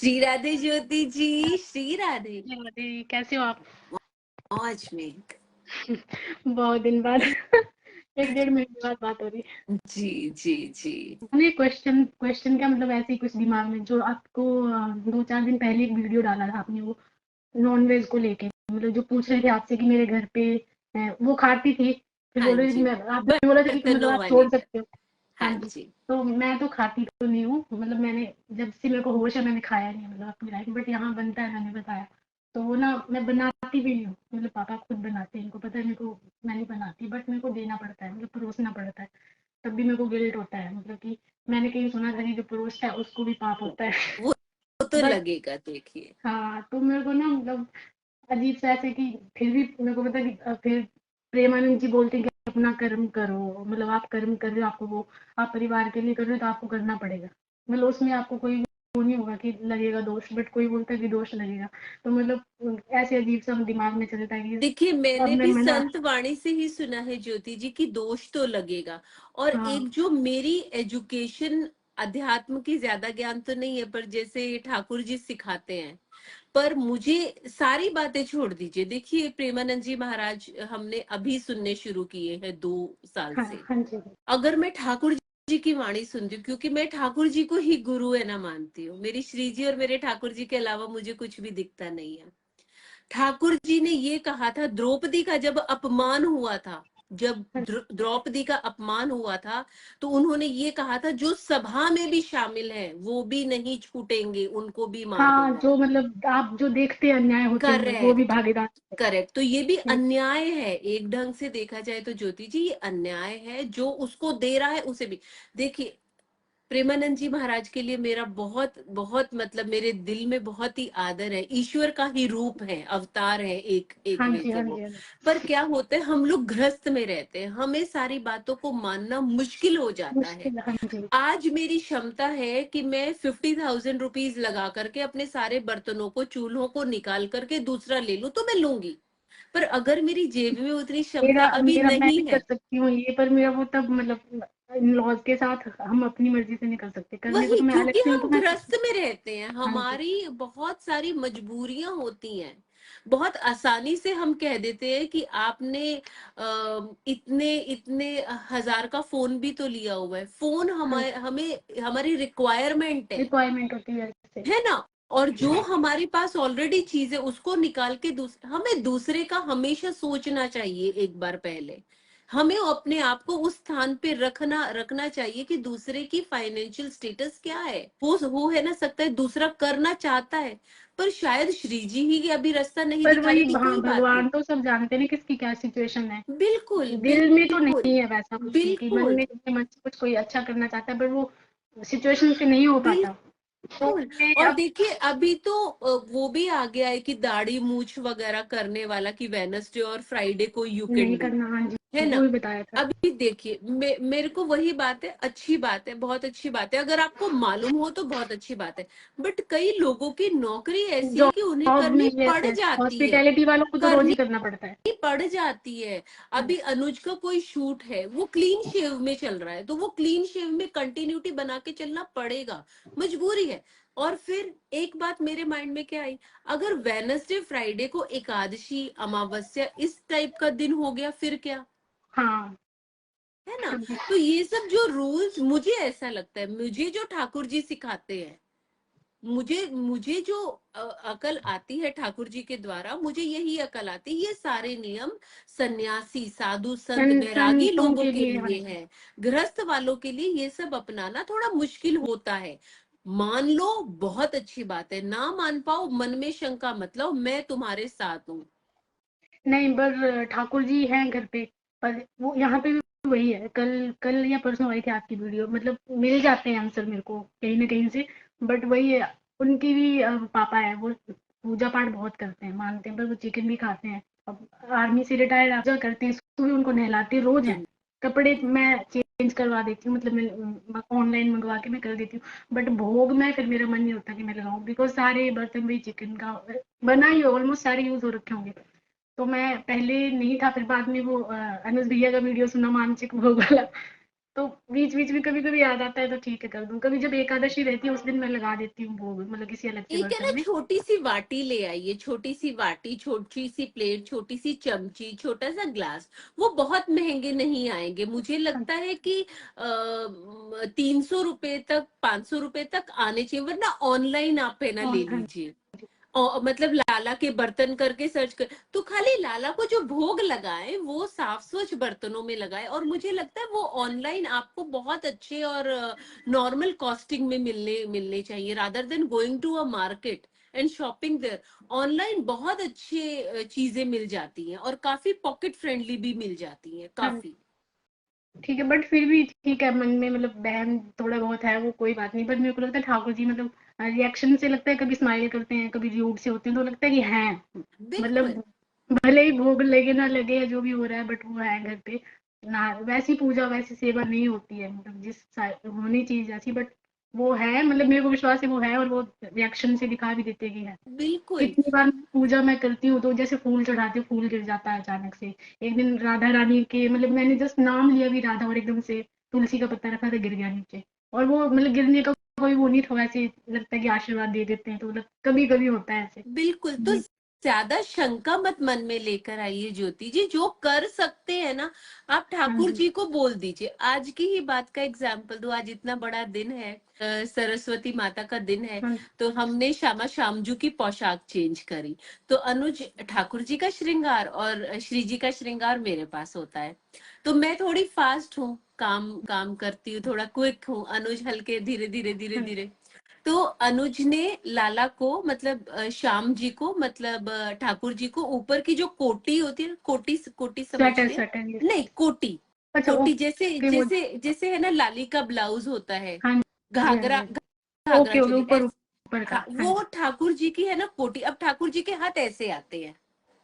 श्री राधे ज्योति जी, श्री राधे। राधे, कैसे हो आप? मौज में। बहुत दिन बाद 1-1.5 महीने बाद बात हो रही है। जी जी जी। मैंने क्वेश्चन का मतलब ऐसे ही कुछ दिमाग में, जो आपको 2-4 दिन पहले एक वीडियो डाला था आपने, वो नॉन वेज को लेके, मतलब जो पूछ रहे थे आपसे कि मेरे घर पे वो खाती थी, फिर हाँ बोल रही थी, जी, आपने बोला था कि मतलब बर्तनों आप छोड़ वाली। सकते हो। हाँ हाँ जी। जी। तो मैं तो खाती तो नहीं हूँ, मतलब मैंने जब से मेरे को होश है मैंने खाया नहीं, मतलब अपनी लाइफ में, बट यहाँ बनता है, मैंने बताया। तो वो ना, मैं बनाती भी नहीं हूँ, मतलब पापा खुद बनाते हैं, इनको पता है मेरे को, मैं नहीं बनाती, बट मेरे को देना पड़ता है, मतलब परोसना पड़ता है। तब भी मेरे को गिल्ट होता है, मतलब कि मैंने कहीं सुना था कि जो परोसता है उसको भी पाप होता है। वो तो बट लगेगा, देखिए। हाँ, तो मेरे को ना, मतलब अजीब सा ऐसे कि फिर भी मेरे को पता है कि फिर प्रेमानंद जी बोलते हैं कि अपना कर्म करो, मतलब आप कर्म कर रहे हो, आपको वो, आप परिवार के लिए कर रहे हो तो आपको करना पड़ेगा, मतलब उसमें आपको कोई वो नहीं होगा कि लगेगा दोष, बट कोई बोलता है कि दोष लगेगा। तो मतलब ऐसे अजीब सा दिमाग में चलता है कि देखिए, अब मैंने मैं भी मना। संत वाणी से ही सुना है ज्योति जी की दोष तो लगेगा। और हाँ एक जो मेरी एजुकेशन, अध्यात्म की ज्यादा ज्ञान तो नहीं है, पर जैसे ठाकुर जी सिखाते हैं, पर मुझे सारी बातें छोड़ दीजिए। देखिए, प्रेमानंद जी महाराज हमने अभी सुनने शुरू किए हैं 2 साल हाँ से। हाँ जी। अगर मैं ठाकुर जी की वाणी सुनती हूँ, क्योंकि मैं ठाकुर जी को ही गुरु है ना मानती हूँ, मेरी श्री जी और मेरे ठाकुर जी के अलावा मुझे कुछ भी दिखता नहीं है। ठाकुर जी ने ये कहा था, द्रौपदी का जब अपमान हुआ था, जब द्रौपदी का अपमान हुआ था, तो उन्होंने ये कहा था, जो सभा में भी शामिल हैं वो भी नहीं छूटेंगे, उनको भी मार हाँ, दूंगा। जो मतलब आप जो देखते हैं अन्याय होते हुए, वो भी करेक्ट। भागीदार है। करेक्ट। तो ये भी अन्याय है, एक ढंग से देखा जाए तो ज्योति जी, ये अन्याय है। जो उसको दे रहा है उसे भी देखिए। प्रेमानंद जी महाराज के लिए मेरा बहुत बहुत, मतलब मेरे दिल में बहुत ही आदर है। ईश्वर का ही रूप है, अवतार है, एक हाँ वे जी से हाँ वो। जी हाँ जी। पर क्या होता है, हम लोग गृहस्थ में रहते हैं, हमें सारी बातों को मानना मुश्किल हो जाता है। मुश्किल, हाँ जी। आज मेरी क्षमता है कि मैं 50,000 रुपीज लगा करके अपने सारे बर्तनों को, चूल्हों को निकाल करके दूसरा ले लूं, तो मैं लूंगी। पर अगर मेरी जेब में उतनी क्षमता मेरा अभी मेरा मैं नहीं भी कर है। सकती हूँ ये, पर मेरा वो तब, मतलब इन लॉज के साथ हम अपनी मर्जी से नहीं कर सकते, करने को वही, तो मैं अलग क्योंकि से हूँ, तो हम मैं कर ग्रस्त सकती में रहते हैं, हूँ। हाँ जी। हमारी बहुत सारी मजबूरियां होती हैं। बहुत आसानी से हम कह देते हैं कि आपने इतने इतने हजार का फोन भी तो लिया हुआ है। फोन हाँ हमारे, जी, हमें, हमारी रिक्वायरमेंट रिक्वायरमेंट होती है ऐसे। है ना। और जो हमारे पास ऑलरेडी चीज है, उसको निकाल के हमें दूसरे का हमेशा सोचना चाहिए एक बार पहले। हमें अपने आप को उस स्थान पे रखना रखना चाहिए कि दूसरे की फाइनेंशियल स्टेटस क्या है। हो है ना, सकता है दूसरा करना चाहता है, पर शायद श्री जी ही अभी रास्ता नहीं पर दिखा वही, रही, हाँ, कोई बात नहीं। भगवान तो सब जानते हैं किसकी क्या सिचुएशन है। बिल्कुल दिल में तो बिल्कुल नहीं है वैसा कुछ भी, कि मन बिल्कुल में, अपने मन से कुछ कोई अच्छा करना चाहता है, पर वो सिचुएशन से नहीं हो पाता। तो बिल्कुल। मैं और अब देखिए, अभी तो वो भी आ गया है कि दाढ़ी मूछ वगैरह करने वाला, कि वेनसडे और फ्राइडे को यू कैन नहीं डू, करना, हाँ जी, है वो ना। भी बताया था। अभी देखिए, मेरे को वही बात है, अच्छी बात है, बहुत अच्छी बात है, अगर आपको मालूम हो तो बहुत अच्छी बात है। बट कई लोगों की नौकरी ऐसी है कि उन्हें जॉब में, करनी यस पड़ यस, जाती है। हॉस्पिटैलिटी वालों को तो रोज ही करनी करना पड़ता है। पड़ जाती है। अभी अनुज का कोई शूट है, वो क्लीन शेव में चल रहा है, तो वो क्लीन शेव में कंटिन्यूटी बना के चलना पड़ेगा, मजबूरी है। और फिर एक बात मेरे माइंड में क्या आई, अगर वेनसडे फ्राइडे को एकादशी अमावस्या इस टाइप का दिन हो गया, फिर क्या, हाँ है ना। तो ये सब जो रूल्स, मुझे ऐसा लगता है, मुझे जो ठाकुर जी सिखाते हैं, मुझे मुझे जो अकल आती है ठाकुर जी के द्वारा, मुझे यही अकल आती है। ये सारे नियम सन्यासी, साधु, संत, बैरागी संतों लोगों के के लिए, हाँ लिए जी। है। गृहस्थ वालों के लिए ये सब अपनाना थोड़ा मुश्किल होता है। मान लो, बहुत अच्छी बात है, ना मान पाओ, मन में शंका मत लो, मैं तुम्हारे साथ हूँ। नहीं, पर ठाकुर जी हैं घर पे, पर वो यहाँ पे भी वही है। कल कल या परसों आई थी आपकी वीडियो, मतलब मिल जाते हैं आंसर मेरे को कहीं ना कहीं से, बट वही है, उनकी भी पापा है, वो पूजा पाठ बहुत करते हैं, मानते हैं, पर वो चिकन भी खाते हैं। अब आर्मी से रिटायर्ड पूजा करते हैं, सुबह उनको नहलाते रोज हैं। कपड़े मैं चेंज करवा देती हूँ, मतलब मैं ऑनलाइन मंगवा के मैं कर देती हूँ, बट भोग में फिर मेरा मन नहीं होता कि मैं लगाऊं, बिकॉज सारे बर्तन भी चिकन का बना ही, ऑलमोस्ट सारे यूज हो रखे होंगे। तो मैं पहले नहीं था, फिर बाद में वो अनुज भैया का वीडियो सुना, मानसिक भोग वाला, तो बीच बीच में कभी कभी याद आता है तो ठीक है कर दूं, कभी जब एकादशी रहती है उस दिन मैं लगा देती हूँ भोग, मतलब किसी अलग से एक है ना, बर्तन में। छोटी सी वाटी ले आइए, छोटी सी वाटी, छोटी सी प्लेट, छोटी सी चमची, छोटा सा ग्लास। वो बहुत महंगे नहीं आएंगे, मुझे हाँ, लगता है कि 300 रुपए तक, 500 रुपए तक आने चाहिए, वरना ऑनलाइन आप है ना ले और हाँ लीजिए। और मतलब लाला के बर्तन करके सर्च कर, तो खाली लाला को जो भोग लगाए वो साफ स्वच्छ बर्तनों में लगाए, और मुझे लगता है वो ऑनलाइन आपको बहुत अच्छे और नॉर्मल कॉस्टिंग में मिलने मिलने चाहिए, rather than going to a market and shopping there. Online बहुत अच्छे चीजें मिल जाती हैं, और काफी पॉकेट फ्रेंडली भी मिल जाती हैं हाँ काफी। ठीक है, बट फिर भी ठीक है, मन में मतलब बहम थोड़ा बहुत है, वो कोई बात नहीं, बट मेरे को लगता है ठाकुर जी मतलब रिएक्शन से लगता है, कभी स्माइल करते हैं कभी रूड से होते हैं, तो लगता है कि हैं, बिल्कुल। मतलब भले ही भोग लगे ना लगे या जो भी हो रहा है, बट वो है घर पे ना। वैसी पूजा वैसी सेवा नहीं होती है, मतलब होनी चाहिए जैसी, बट वो है, मतलब मेरे को विश्वास है वो है, और वो रिएक्शन से दिखा भी देते हैं कि है। बिल्कुल। कितनी बार पूजा मैं करती हूँ तो जैसे फूल चढ़ाती हूँ, फूल गिर जाता है अचानक से। एक दिन राधा रानी के, मतलब मैंने जस्ट नाम लिया भी राधा, और एकदम से तुलसी का पत्ता रखा था, गिर गया नीचे। और वो मतलब गिरने का कोई वो नहीं था, वैसे लगता है कि आशीर्वाद दे देते हैं, तो मतलब कभी कभी होता है ऐसे। बिल्कुल, तो जी। ज्यादा शंका मत मन में लेकर आइए ज्योति जी, जो कर सकते हैं ना आप हाँ ठाकुर जी। जी को बोल दीजिए। आज की ही बात का एग्जाम्पल दो, आज इतना बड़ा दिन है, सरस्वती माता का दिन है, हाँ तो हमने श्यामा शामजू की पोशाक चेंज करी। तो अनुज ठाकुर जी का श्रृंगार और श्री जी का श्रृंगार मेरे पास होता है, तो मैं थोड़ी फास्ट हूँ, काम काम करती हूँ, थोड़ा क्विक हूँ, अनुज हल्के धीरे धीरे धीरे हाँ धीरे। तो अनुज ने लाला को, मतलब श्याम जी को, मतलब ठाकुर जी को ऊपर की जो कोटी होती है, कोटी कोटी स्वेटर समझते हैं? स्वेटर ये। नहीं, कोटी। अच्छा कोटी जैसे ओके वो। जैसे जैसे है ना, लाली का ब्लाउज होता है, हाँ जी हाँ घाघरा, जी। घाघरा ओके ओके, चोली ऊपर ऐसे। ऊपर का, हाँ, हाँ वो जी। ठाकुर जी की है ना कोटी। अब ठाकुर जी के हाथ ऐसे आते हैं,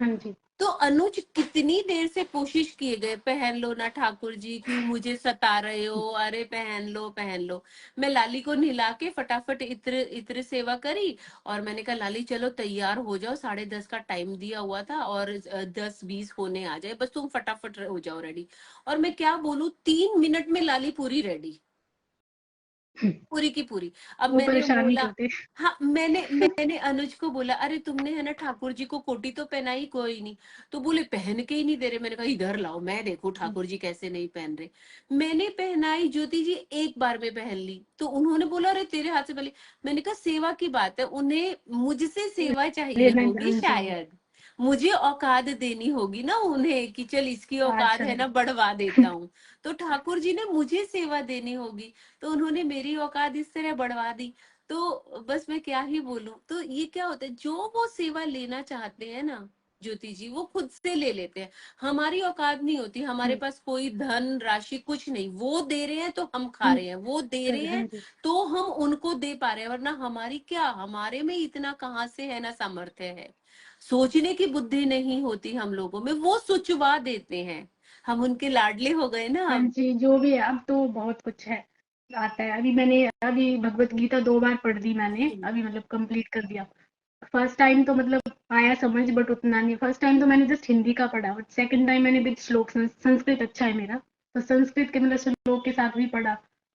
हाँ जी। तो अनुज कितनी देर से कोशिश किए गए, पहन लो ना ठाकुर जी, क्यों मुझे सता रहे हो, अरे पहन लो पहन लो। मैं लाली को नहला के फटाफट इत्र इत्र सेवा करी, और मैंने कहा लाली चलो तैयार हो जाओ, 10:30 का टाइम दिया हुआ था, और 10-20 होने आ जाए, बस तुम फटाफट हो जाओ रेडी। और मैं क्या बोलूं, 3 मिनट में लाली पूरी रेडी, पूरी की पूरी। अब वो मैंने परेशान ही बोला, करते। हाँ, मैंने अनुज को बोला, अरे तुमने है ना ठाकुर जी को कोटी तो पहनाई कोई नहीं। तो बोले पहन के ही नहीं दे रहे। मैंने कहा इधर लाओ, मैं देखो ठाकुर जी कैसे नहीं पहन रहे। मैंने पहनाई, ज्योति जी एक बार में पहन ली, तो उन्होंने बोला अरे तेरे हाथ से पहले। मैंने कहा सेवा की बात है, उन्हें मुझसे सेवा चाहिए लेना होगी हाँ जी। शायद, मुझे औकात देनी होगी ना उन्हें, कि चल इसकी औकात अच्छा है ना, बढ़वा देता हूँ। तो ठाकुर जी ने मुझे सेवा देनी होगी, तो उन्होंने मेरी औकात इस तरह बढ़वा दी। तो बस मैं क्या ही बोलूं, तो ये क्या होता है, जो वो सेवा लेना चाहते हैं ना ज्योति जी, वो खुद से ले लेते हैं। हमारी औकात नहीं होती, हमारे पास कोई धन राशि कुछ नहीं, वो दे रहे हैं तो हम खा हम रहे हैं, वो दे रहे कर हाँ हैं जी। तो हम उनको दे पा रहे हैं, वरना हमारी क्या, हमारे में इतना कहाँ से है ना सामर्थ्य है। सोचने की बुद्धि नहीं होती हम लोगों में, वो सुचवा देते हैं, हम उनके लाडले हो गए ना हाँ अब। जी, जो भी है अब तो बहुत कुछ है, आता है। अभी मैंने अभी भगवत गीता 2 बार पढ़ दी मैंने, अभी मतलब कंप्लीट कर दिया। फर्स्ट टाइम तो मतलब आया समझ, बट उतना नहीं। फर्स्ट टाइम तो मैंने जस्ट हिंदी का पढ़ा, बट सेकंड टाइम मैंने विद श्लोक, संस्कृत अच्छा है मेरा, तो संस्कृत के मतलब श्लोक के साथ भी पढ़ा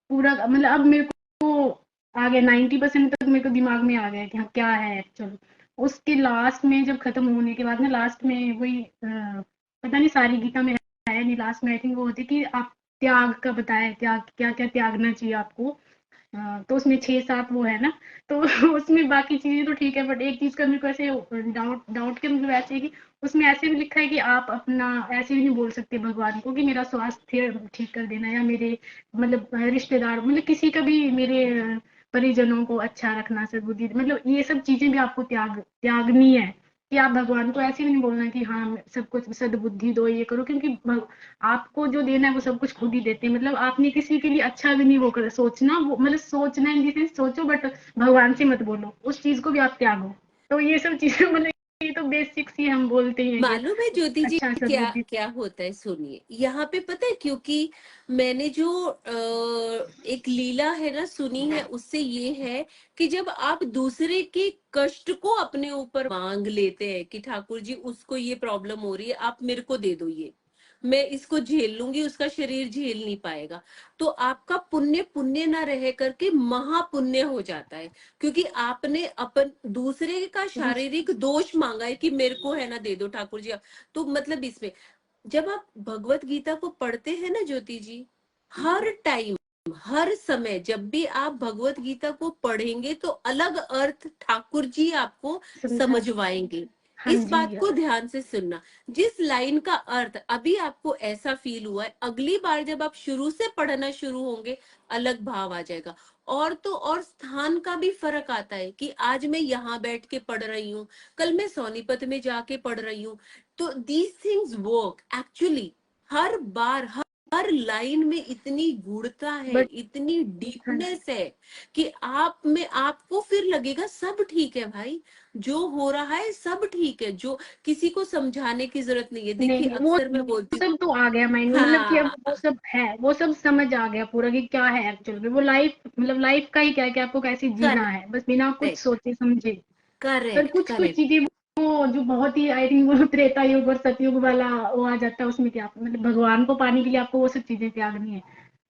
पूरा, मतलब अब मेरे को आ गया 90% तक, मेरे को दिमाग में आ गया कि हाँ क्या है एक्चुअल। उसके लास्ट में जब खत्म होने के बाद ना, लास्ट में वही पता नहीं सारी गीता में है नहीं, लास्ट में आई थिंक वो होती कि आप त्याग का बताया, त्याग क्या क्या त्यागना चाहिए आपको। तो उसमें 6-7 वो है ना, तो उसमें बाकी चीजें तो ठीक है, बट एक चीज का मेरे को ऐसे डाउट डाउट के मतलब ऐसे है कि उसमें ऐसे भी लिखा है कि आप अपना ऐसे भी नहीं बोल सकते भगवान को कि मेरा स्वास्थ्य ठीक कर देना, या मेरे मतलब रिश्तेदार, मतलब किसी का भी, मेरे परिजनों को अच्छा रखना, सद्बुद्धि, मतलब ये सब चीजें भी आपको त्यागनी है। कि आप भगवान को ऐसे भी नहीं बोलना कि हाँ सब कुछ सद्बुद्धि दो, ये करो, क्योंकि आपको जो देना है वो सब कुछ खुद ही देते हैं। मतलब आपने किसी के लिए अच्छा भी नहीं वो कर सोचना, वो मतलब सोचना इन दी सोचो, बट भगवान से मत बोलो, उस चीज को भी आप त्यागो। तो ये सब चीजें मतलब ये तो बेसिक्स ही हम बोलते हैं कि मालूम है ज्योति जी अच्छा क्या सद्बुद्धि। क्या होता है, सुनिए यहाँ पे, पता है, क्योंकि मैंने जो एक लीला है ना सुनी है, उससे ये है कि जब आप दूसरे के कष्ट को अपने ऊपर मांग लेते हैं कि ठाकुर जी उसको ये प्रॉब्लम हो रही है, आप मेरे को दे दो ये, मैं इसको झेल लूंगी, उसका शरीर झेल नहीं पाएगा। तो आपका पुण्य पुण्य ना रह करके महापुण्य हो जाता है, क्योंकि आपने अपन दूसरे का दूस शारीरिक दोष मांगा है कि मेरे को है ना दे दो ठाकुर जी। तो मतलब इसमें जब आप भगवत गीता को पढ़ते हैं ना ज्योति जी, हर टाइम हर समय जब भी आप भगवत गीता को पढ़ेंगे तो अलग अर्थ ठाकुर जी आपको समझा। समझवाएंगे। हाँ इस जी, बात को ध्यान से सुनना। जिस लाइन का अर्थ अभी आपको ऐसा फील हुआ है, अगली बार जब आप शुरू से पढ़ना शुरू होंगे अलग भाव आ जाएगा। और तो और स्थान का भी फर्क आता है कि आज मैं यहाँ बैठ के पढ़ रही हूँ, कल मैं सोनीपत में जाके पढ़ रही हूँ। तो these things work actually. Her bar her line में इतनी गूढ़ता है, बट इतनी हाँ, डीपनेस है कि आप में आपको फिर लगेगा सब ठीक है भाई, जो हो रहा है सब ठीक है, जो किसी को समझाने की जरूरत नहीं है। देखिए नहीं वो अक्सर मैं बोलती हूँ। सब तो आ गया माइंड में, मतलब कि अब वो हाँ, सब है, वो सब समझ आ गया पूरा कि क्या है एक्चुअल में वो लाइफ, मतलब लाइफ का ही क्या है कि आपको कैसे जीना है, बस बिना कुछ करेक्ट सोचे समझे। पर करेक्ट कुछ कुछ करेक्ट। चीजें वो जो बहुत ही आई थिंक वो त्रेता युग और सतयुग वाला वो आ जाता है, उसमें क्या मतलब भगवान को पाने के लिए आपको वो सब चीजें त्यागनी है।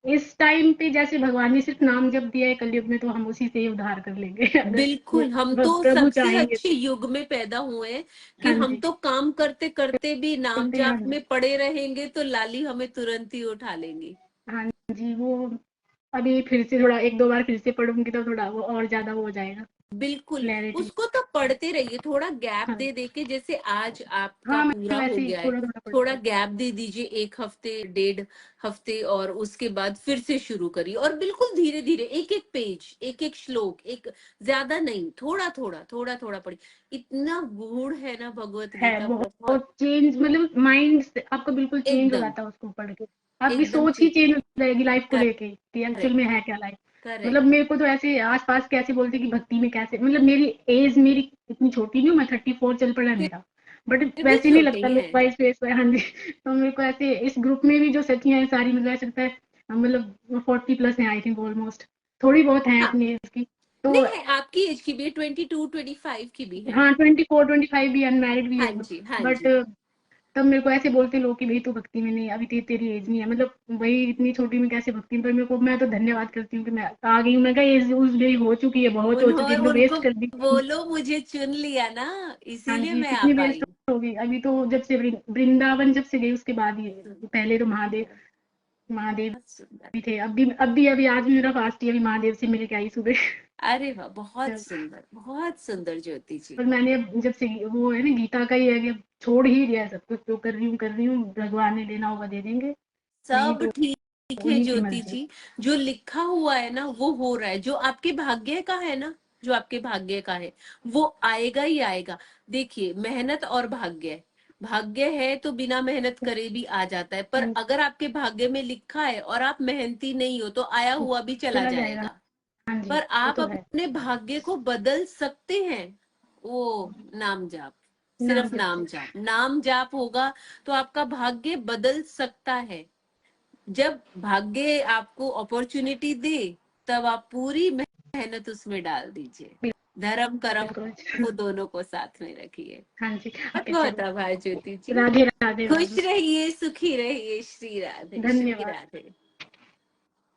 इस टाइम पे जैसे भगवान ने सिर्फ नाम जप दिया है कलयुग में, तो हम उसी से ही उद्धार कर लेंगे अगर बिल्कुल, हम तो प्रभु सबसे चाहेंगे अच्छे तो। युग में पैदा हुए हैं कि हाँ हम जी, तो काम करते करते भी नाम करते हाँ जाप जी, में पड़े रहेंगे तो लाली हमें तुरंत ही उठा लेंगी। हाँ जी। वो अभी फिर से थोड़ा एक दो बार फिर से पढ़ूंगी तो थोड़ा वो और ज्यादा वो हो जाएगा, बिल्कुल, क्लैरिटी। उसको तो पढ़ते रहिए, थोड़ा गैप हाँ, दे दे के। जैसे आज आपका हाँ मैं पूरा हो वैसे ही गया है, थोड़ा थोड़ा थोड़ा पढ़ती हूँ। गैप दे दीजिए, 1 हफ्ते 1.5 हफ्ते, और उसके बाद फिर से शुरू करिए। और बिल्कुल धीरे धीरे एक एक पेज, एक एक श्लोक, एक ज्यादा नहीं, थोड़ा थोड़ा थोड़ा थोड़ा पढ़िए। इतना गूढ़ है ना भगवत है गीता, बहुत। बहुत चेंज, मतलब माइंड आपका बिल्कुल चेंज हो एकदम जाता है उसको पढ़ के। आपकी एकदम सोच ही ठीक। चेंज हो जाएगी लाइफ को लेके कि एक्चुअल में करेक्ट है क्या लाइफ। मतलब करेक्ट। मेरे को तो ऐसे आसपास कैसे बोलते कि भक्ति में कैसे, मतलब मेरी एज मेरी इतनी छोटी नहीं हूँ, मैं 34 चल पड़ा है फिर मेरा, बट फिर भी वैसे नहीं छोटे लगता ही लुक हैं। Wise face wise. हाँ जी तो मेरे को ऐसे इस ग्रुप में भी जो सचियां हैं सारी, मतलब ऐसा लगता है मतलब 40+ है आई थिंक ऑलमोस्ट, थोड़ी बहुत है हाँ, अपनी एज की। तो नहीं है, आपकी एज की भी है, 22 25 की भी है। हाँ 24 25 भी, अनमैरिड भी हाँ है। जी हाँ बट जी। तब मेरे को ऐसे बोलते लोग कि भाई तू भक्ति में नहीं, अभी तेरी एज नहीं है, मतलब वही इतनी छोटी में कैसे भक्ति में। पर मेरे को, मैं तो धन्यवाद करती हूँ कि मैं आ गई हूँ। मैं कहा एज उस गई हो चुकी है, बहुत हो चुकी है, मतलब उनको वेस्ट कर दी। बोलो मुझे चुन लिया ना, हाँ इसीलिए जी, मैं आ कितनी वेस्ट पाई। हो गई। अभी तो जब से वृंदावन जब से गई उसके बाद ही, पहले तो महादेव महादेव बहुत सुंदर। भी थे। अभी आज भी मेरा फास्ट है, अभी महादेव से मिल के आई सुबह अरे वाह, बहुत सुंदर बहुत सुंदर ज्योति जी। पर मैंने अब जब से वो है ना गीता का ही है कि अब छोड़ ही दिया है सब कुछ, जो कर रही हूँ, भगवान ने देना होगा दे देंगे, नहीं सब तो ठीक है उन्हीं की ज्योति मर्जी। जी। जो लिखा हुआ है ना वो हो रहा है, जो आपके भाग्य का है ना, जो आपके भाग्य का है वो आएगा ही आएगा। देखिए, मेहनत और भाग्य, भाग्य है तो बिना मेहनत करे भी आ जाता है, पर हाँ अगर आपके भाग्य में लिखा है और आप मेहनती नहीं हो तो आया जी, हुआ भी चला चला जाएगा। जाएगा। हाँ जी, पर वो आप तो है। अपने भाग्य को बदल सकते हैं। वो नाम जाप, नाम सिर्फ जप नाम से। जाप, नाम जाप होगा तो आपका भाग्य बदल सकता है। जब भाग्य आपको अपॉर्चुनिटी दे तब आप पूरी मेहनत उसमें डाल दीजिए। धर्म कर्म बिल्कुल। को दोनों को साथ में रखिए। हाँ जी, बहुत ओके बहुत चलो। आभार ज्योति जी। राधे राधे खुश मैम। रहिए, सुखी रहिए। श्री राधे श्री धन्यवाद। राधे।